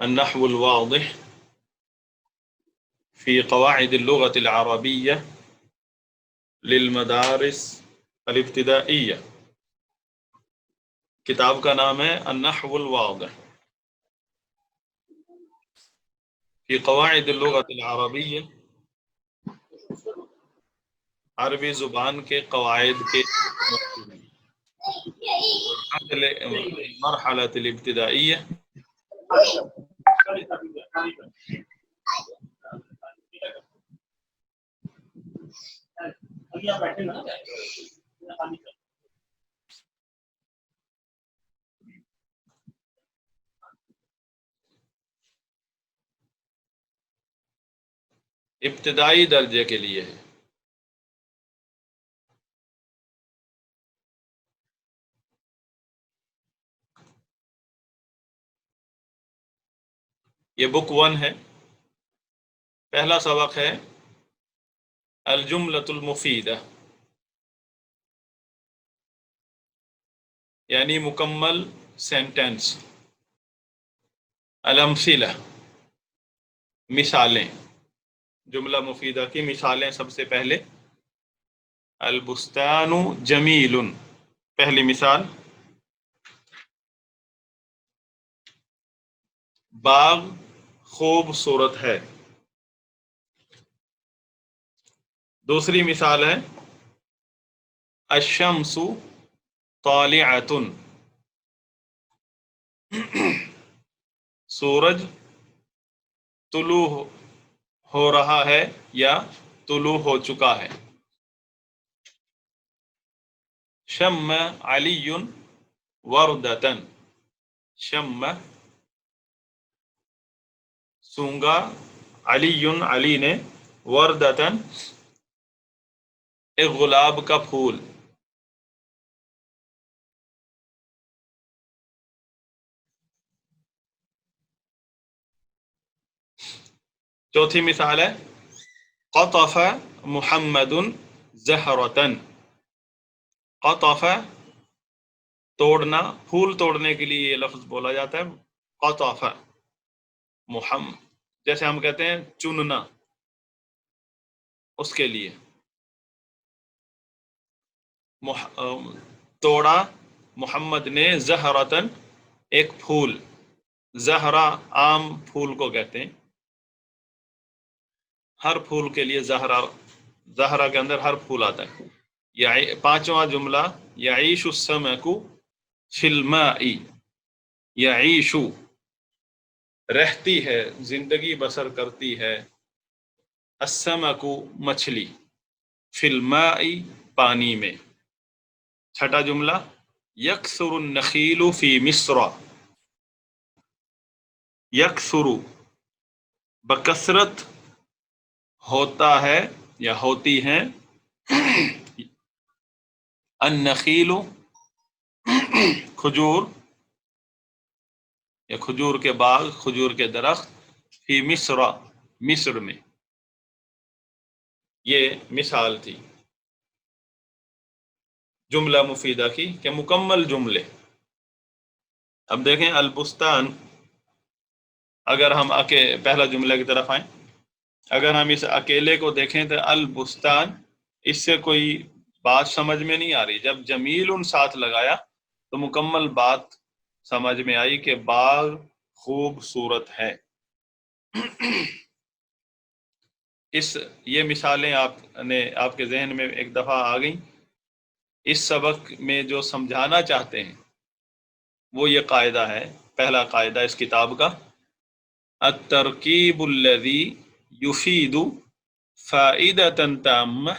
النحو الواضح في قواعد اللغة العربية للمدارس الابتدائية. کتاب کا نام ہے النحو الواضح في قواعد اللغة العربية، عربی زبان کے قواعد کے مرحلة الابتدائية. ابتدائی درجے کے لیے ہے. یہ بک 1 ہے. پہلا سبق ہے الجملۃ المفیدہ، یعنی مکمل سینٹنس. الامثلہ، مثالیں. جملہ مفیدہ کی مثالیں. سب سے پہلے البستان جمیل، پہلی مثال. باغ خوبصورت ہے. دوسری مثال ہے الشمس طالعۃ، سورج طلوع ہو رہا ہے یا طلوع ہو چکا ہے. شم علی وردۃ، شم سونگا، علی علی نے، وردۃ ایک گلاب کا پھول. چوتھی مثال ہے قطف محمد زہرۃ. قطف توڑنا، پھول توڑنے کے لیے یہ لفظ بولا جاتا ہے. قطف محمد، جیسے ہم کہتے ہیں چننا، اس کے لیے. توڑا محمد نے زہرۃ ایک پھول. زہرہ عام پھول کو کہتے ہیں. ہر پھول کے لیے زہرہ کے اندر ہر پھول آتا ہے. پانچواں جملہ یعیش السمک فی الماء. یعیش رہتی ہے، زندگی بسر کرتی ہے. السمک مچھلی، فی الماء پانی میں. چھٹا جملہ یکثر النخیل فی مصر. یکثر بکثرت ہوتا ہے یا ہوتی ہیں. النخیل کھجور یا کھجور کے باغ، کھجور کے درخت. فی مصر مصر میں. یہ مثال تھی جملہ مفیدہ کی کہ مکمل جملے. اب دیکھیں البستان، اگر ہم پہلا جملہ کی طرف آئیں، اگر ہم اس اکیلے کو دیکھیں تو البستان، اس سے کوئی بات سمجھ میں نہیں آ رہی. جب جمیل ساتھ لگایا تو مکمل بات سمجھ میں آئی کہ باغ خوبصورت ہے. یہ مثالیں آپ کے ذہن میں ایک دفعہ آ گئیں. اس سبق میں جو سمجھانا چاہتے ہیں وہ یہ قاعدہ ہے، پہلا قاعدہ اس کتاب کا، الترکیب الذی یفید فائدۃ تامہ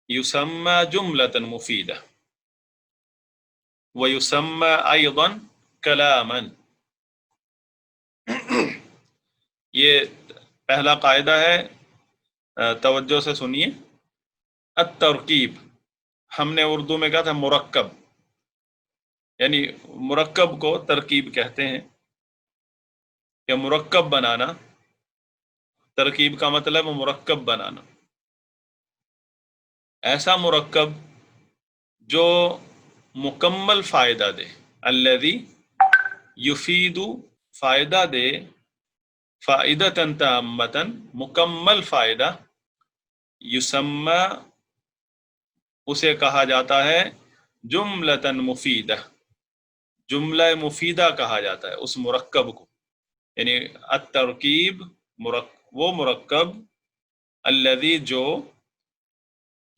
یسمى جملۃ مفیدہ ویسمى ایضا کلاما. یہ پہلا قاعدہ ہے، توجہ سے سنیے. الترکیب، ہم نے اردو میں کہا تھا مرکب، یعنی مرکب کو ترکیب کہتے ہیں. کہ مرکب بنانا، ترکیب کا مطلب مرکب بنانا. ایسا مرکب جو مکمل فائدہ دے. الذی یفید فائدہ دے، فائدتن تامتن مکمل فائدہ، یسمى اسے کہا جاتا ہے جملتن مفیدہ، جملہ مفیدہ کہا جاتا ہے اس مرکب کو، یعنی الترکیب وہ مرکب الذی جو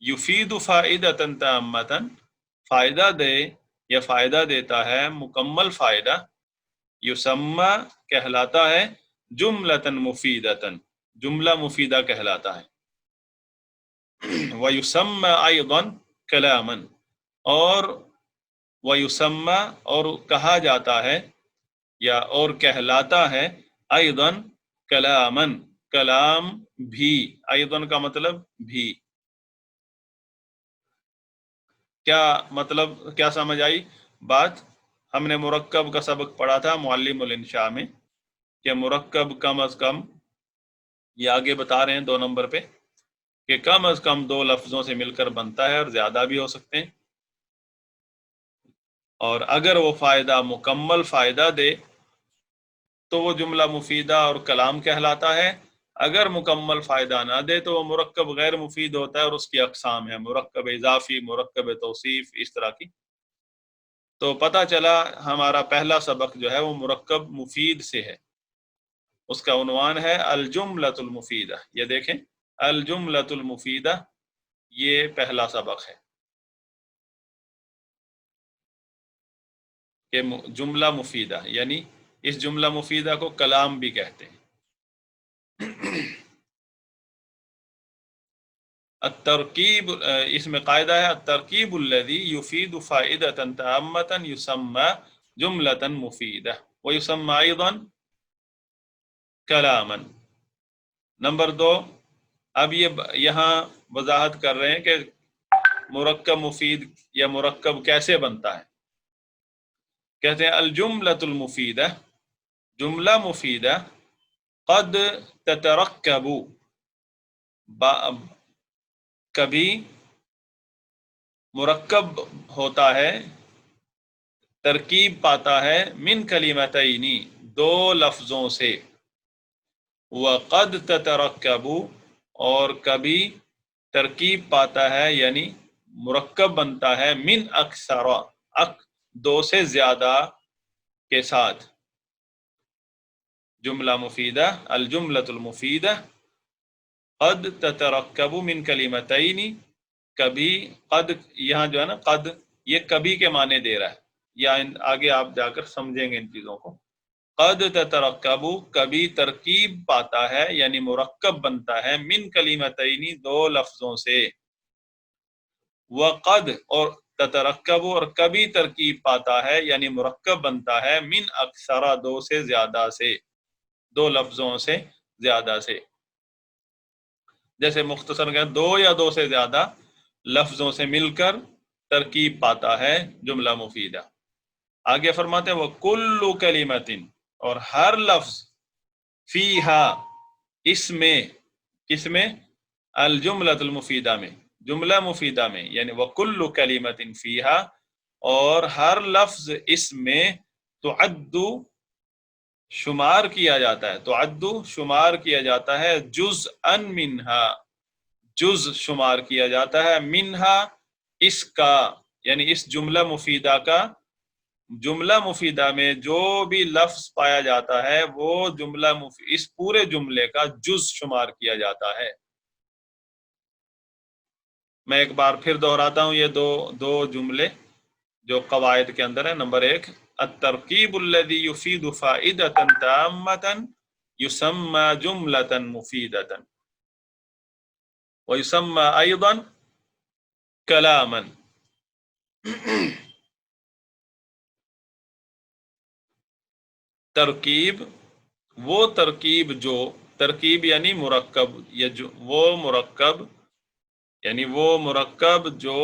یفید فائدتن تامتن فائدہ دے یا فائدہ دیتا ہے مکمل فائدہ، یسمى کہلاتا ہے جملتن مفیدتن جملہ مفیدہ کہلاتا ہے، ویسمى ایضا کلاما اور ویسمى اور کہا جاتا ہے یا اور کہلاتا ہے ایضا کلاما کلام بھی، ایضا کا مطلب بھی، کیا مطلب کیا سمجھ آئی بات؟ ہم نے مرکب کا سبق پڑھا تھا معلم الانشاء میں کہ مرکب کم از کم، یہ آگے بتا رہے ہیں 2 نمبر پہ کہ کم از کم 2 لفظوں سے مل کر بنتا ہے اور زیادہ بھی ہو سکتے ہیں، اور اگر وہ فائدہ مکمل فائدہ دے تو وہ جملہ مفیدہ اور کلام کہلاتا ہے، اگر مکمل فائدہ نہ دے تو وہ مرکب غیر مفید ہوتا ہے اور اس کی اقسام ہے مرکب اضافی، مرکب توصیف، اس طرح کی۔ تو پتہ چلا ہمارا پہلا سبق جو ہے وہ مرکب مفید سے ہے، اس کا عنوان ہے الجملۃ المفیدہ، یہ دیکھیں الجملۃ المفیدہ، یہ پہلا سبق ہے کہ جملہ مفیدہ، یعنی اس جملہ مفیدہ کو کلام بھی کہتے ہیں۔ الترکیب، اس میں قاعدہ ہے الترکیب الذی یفید فائدۃ تامۃ یسمى جملۃ مفیدہ ویسمى ایضا کلاما۔ نمبر 2، اب یہ یہاں وضاحت کر رہے ہیں کہ مرکب مفید یا مرکب کیسے بنتا ہے۔ کہتے ہیں الجملۃ المفیدہ، جملہ مفیدہ قد تترکب، کبھی مرکب ہوتا ہے، ترکیب پاتا ہے من کلمتین 2 لفظوں سے، وقد تترکب اور کبھی ترکیب پاتا ہے یعنی مرکب بنتا ہے من اکثر 2 سے زیادہ کے ساتھ۔ جملہ مفیدہ الجملۃ المفیدہ قد تترکب من کلمتین، کبھی قد یہاں جو ہے نا قد یہ کبھی کے معنی دے رہا ہے، یا آگے آپ جا کر سمجھیں گے ان چیزوں کو۔ قد تترکب کبھی ترکیب پاتا ہے یعنی مرکب بنتا ہے من کلمتین 2 لفظوں سے، وقد اور تترکب اور کبھی ترکیب پاتا ہے یعنی مرکب بنتا ہے من اکثر 2 سے زیادہ سے، 2 لفظوں سے زیادہ سے، جیسے مختصر کہ 2 یا 2 سے زیادہ لفظوں سے مل کر ترکیب پاتا ہے جملہ مفیدہ۔ آگے فرماتے ہیں وَكُلُّ كَلِمَةٍ اور ہر لفظ، فیہا اس میں، کس میں؟ الجملۃ المفیدہ میں، جملہ مفیدہ میں، یعنی وَكُلُّ كَلِمَةٍ فیہا اور ہر لفظ اس میں، تعد شمار کیا جاتا ہے، تعد شمار کیا جاتا ہے، جزءا منہا جز شمار کیا جاتا ہے، منہا اس کا یعنی اس جملہ مفیدہ کا، جملہ مفیدہ میں جو بھی لفظ پایا جاتا ہے وہ جملہ اس پورے جملے کا جز شمار کیا جاتا ہے۔ میں ایک بار پھر دہراتا ہوں یہ دو جملے جو قواعد کے اندر ہے۔ نمبر 1، الترکیب الذی یفید فائدۃ تامۃ یسمى جملۃ مفیدۃ ویسمى ایضا کلاما۔ ترکیب، وہ ترکیب جو، ترکیب یعنی مرکب، یا وہ مرکب یعنی وہ مرکب جو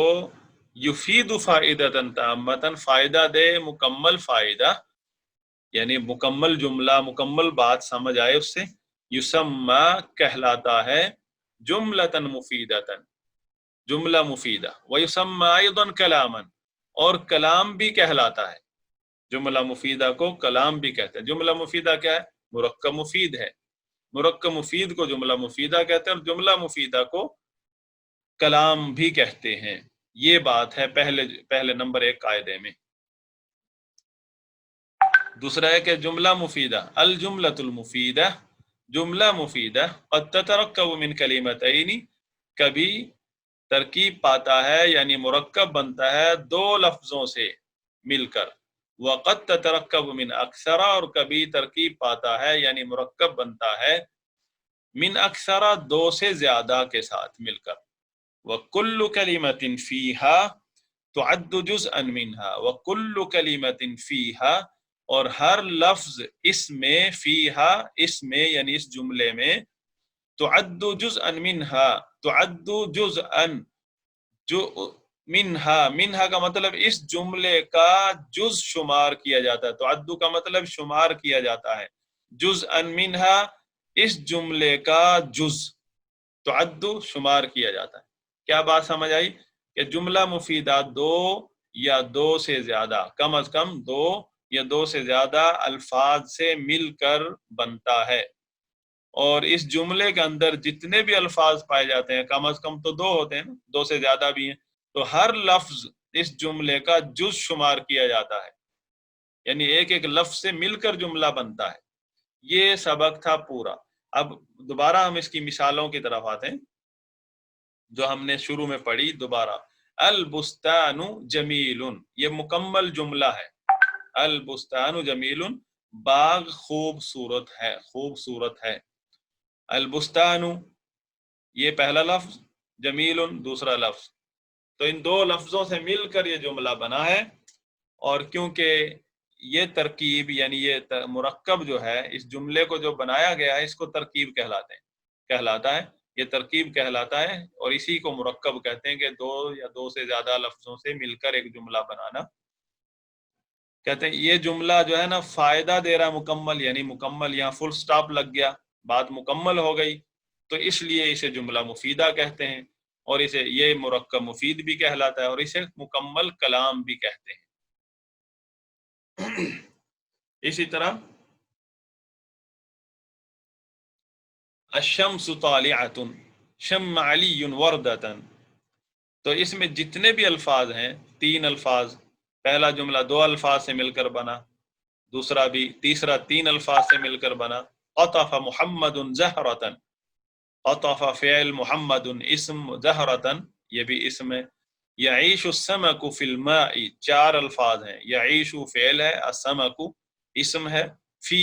یفید فائدۃ تامۃ فائدہ دے مکمل فائدہ، یعنی مکمل جملہ مکمل بات سمجھ آئے اس سے، یسمى کہلاتا ہے جملۃ مفیدۃ جملہ مفیدہ، ویسمى ایضا کلاما اور کلام بھی کہلاتا ہے، जुमला मुफीदा को कलाम भी कहते हैं। जुमला मुफीदा क्या है? मुरक्कब मुफीद है। मुरक्कब मुफीद को जुमला मुफीदा कहते हैं और जुमला मुफीदा को कलाम भी कहते हैं। ये बात है पहले नंबर 1 कायदे में। दूसरा है कि जुमला मुफीदा, अल जुमलतुल मुफीदा, जुमला मुफीदा क़द ततरक्कबु मिन कलिमतैनी, कभी तरकीब पाता है यानी मुरक्कब बनता है 2 लफ्जों से मिलकर। वक़द ततरक्कबु मिन अक्सरा, और कभी तरकीब पाता है यानी मुरक्कब बनता है मिन अक्सरा 2 से ज्यादा के साथ मिलकर। वकुल्लु कलिमतिन फीहा तुअद्दु जुज़अन मिनहा, वकुल्लु कलिमतिन फीहा, और हर लफ्ज इसमें, फीहा इसमें यानी इस जुमले में, तुअद्दु जुज़अन मिनहा, तुअद्दु जुज़अन, जो मिनहा, मिनहा का मतलब इस जुमले का जुज शुमार किया जाता है। तुअद्दु का मतलब शुमार किया जाता है, जुज़अन मिनहा इस जुमले का जुज, तुअद्दु शुमार किया जाता है। क्या बात समझ आई? कि जुमला मुफीदा 2 या 2 से ज्यादा, कम अज कम 2 या 2 से ज्यादा अल्फाज से मिलकर बनता है। और इस जुमले के अंदर जितने भी अल्फाज पाए जाते हैं, कम अज कम तो 2 होते हैं ना, 2 से ज्यादा भी हैं, तो हर लफ्ज इस जुमले का जुज शुमार किया जाता है, यानी एक एक लफ्ज से मिलकर जुमला बनता है। ये सबक था पूरा। अब दोबारा हम इसकी मिसालों की तरफ आते हैं जो हमने शुरू में पढ़ी। दोबारा, अल बुस्तानु जमीलुन, ये मुकम्मल जुमला है। अल बुस्तानु जमीलुन, बाग खूबसूरत है, खूबसूरत है। अल बुस्तानु ये पहला लफ्ज, जमीलुन दूसरा लफ्ज, तो इन 2 लफ्जों से मिलकर ये जुमला बना है। और क्योंकि ये तरकीब यानी ये मुरक्कब जो है, इस जुमले को जो बनाया गया है इसको तरकीब कहलाता है, ये तरकीब कहलाता है। और इसी को मुरक्कब कहते हैं कि 2 या 2 से ज्यादा लफ्जों से मिलकर एक जुमला बनाना। कहते हैं ये जुमला जो है ना फायदा दे रहा मुकम्मल, यानी मुकम्मल, यहाँ फुल स्टॉप लग गया, बात मुकम्मल हो गई, तो इसलिए इसे जुमला मुफीदा कहते हैं। और इसे ये मुरक्कब मुफीद भी कहलाता है और इसे मुकम्मल कलाम भी कहते हैं। इसी तरह अशम्सु तालिअतुन शम्म अलीयुन वर्दतन, तो इसमें जितने भी अल्फाज हैं, 3 अल्फाज, पहला जुमला 2 अल्फाज से मिलकर बना, दूसरा भी, तीसरा 3 अल्फाज से मिलकर बना। अतफ़ मुहम्मदुन ज़हरतन, अतफ़ फ़िअल मुहम्मदुन इस्म, ज़हरतन ये भी इस्म है। यईशु समकु फिल माई 4 अल्फाज हैं, यईशु फ़िअल है, असमकु इस्म है, फी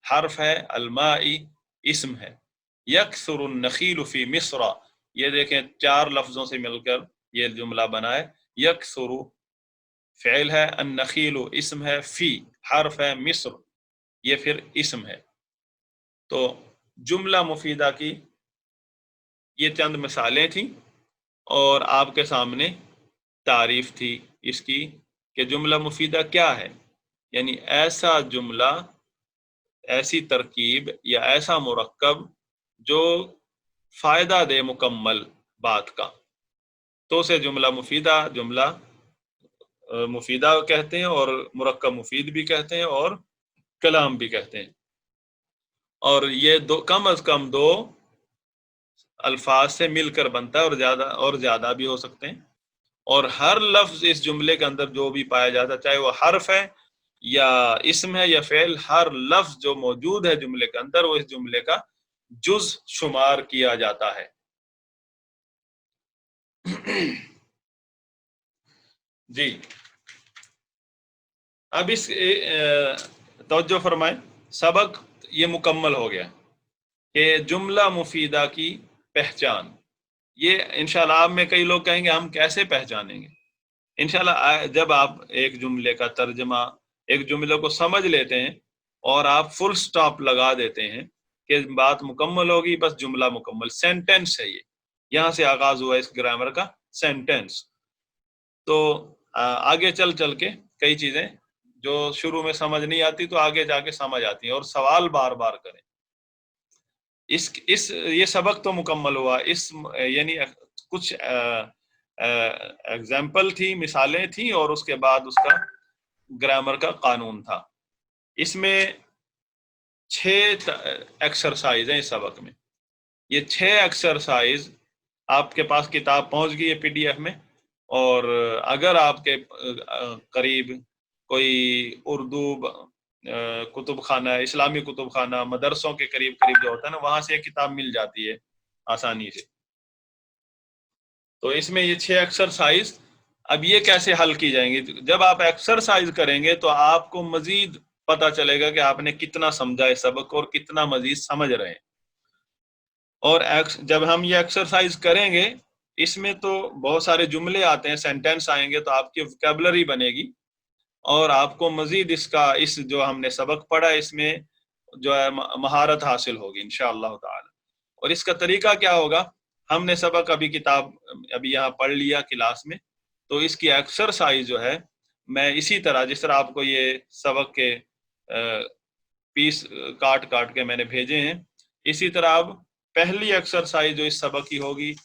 हर्फ है, अलमाई इस्म है। यक्सुरु नखीलु फी मिस्र, ये देखें 4 लफ्जों से मिलकर ये जुमला बना है। यक्सुरु फ़िअल है, अन्नखीलु इस्म है, फी हर्फ है, मिस्र ये फिर इस्म है। तो जुमला मुफीदा की ये चंद मिसालें थी और आपके सामने तारीफ थी इसकी कि जुमला मुफीदा क्या है, यानी ऐसा जुमला, ऐसी तरकीब या ऐसा मुरक्कब जो फायदा दे मुकम्मल बात का, तो उसे जुमला मुफीदा कहते हैं और मुरक्कब मुफीद भी कहते हैं और कलाम भी कहते हैं। और ये कम अज कम 2 अल्फाज से मिलकर बनता है और ज्यादा भी हो सकते हैं। और हर लफ्ज इस जुमले के अंदर जो भी पाया जाता है, चाहे वो हर्फ है या इस्म है या फ़िल, हर लफ्ज जो मौजूद है जुमले के अंदर वो इस जुमले का जुज शुमार किया जाता है। जी, अब इस तवज्जो फरमाएं, सबक ये मुकम्मल हो गया कि जुमला मुफीदा की पहचान। ये इंशाल्लाह आप में कई लोग कहेंगे हम कैसे पहचानेंगे। इंशाल्लाह जब आप एक जुमले का तर्जमा, एक जुमले को समझ लेते हैं और आप फुल स्टॉप लगा देते हैं कि बात मुकम्मल होगी, बस जुमला मुकम्मल, सेंटेंस है ये, यहाँ से आगाज हुआ इस ग्रामर का सेंटेंस। तो आगे चल के कई चीजें जो शुरू में समझ नहीं आती तो आगे जाके समझ आती हैं, और सवाल बार बार करें। ये सबक तो मुकम्मल हुआ, यानी कुछ एग्जाम्पल थी, मिसालें थी, और उसके बाद उसका ग्रामर का कानून था। इसमें 6 एक्सरसाइज हैं इस सबक में। ये 6 एक्सरसाइज आपके पास किताब पहुंच गई है PDF में, और अगर आपके करीब कोई उर्दू कुतुब खाना, इस्लामी कुतुब खाना, मदरसों के करीब करीब जो होता है ना, वहां से किताब मिल जाती है आसानी से। तो इसमें ये 6 एक्सरसाइज, अब ये कैसे हल की जाएंगी? जब आप एक्सरसाइज करेंगे तो आपको मजीद पता चलेगा कि आपने कितना समझा है सबक और कितना मजीद समझ रहे हैं। और जब हम ये एक्सरसाइज करेंगे, इसमें तो बहुत सारे जुमले आते हैं, सेंटेंस आएंगे, तो आपकी वोकैबुलरी बनेगी और आपको मजीद इसका, इस जो हमने सबक पढ़ा इसमें जो है महारत हासिल होगी इंशाअल्लाह ताला। और इसका तरीका क्या होगा? हमने सबक अभी किताब अभी यहाँ पढ़ लिया क्लास में, तो इसकी एक्सरसाइज जो है मैं इसी तरह, जिस तरह आपको ये सबक के पीस काट काट के मैंने भेजे हैं, इसी तरह अब पहली एक्सरसाइज जो इस सबक की होगी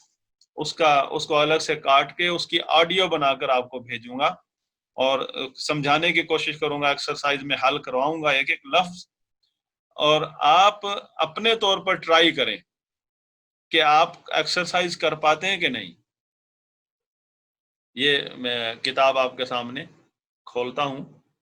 उसको अलग से काट के उसकी ऑडियो बनाकर आपको भेजूंगा और समझाने की कोशिश करूंगा, एक्सरसाइज में हल करवाऊंगा एक एक लफ्ज, और आप अपने तौर पर ट्राई करें कि आप एक्सरसाइज कर पाते हैं कि नहीं। ये मैं किताब आपके सामने खोलता हूं।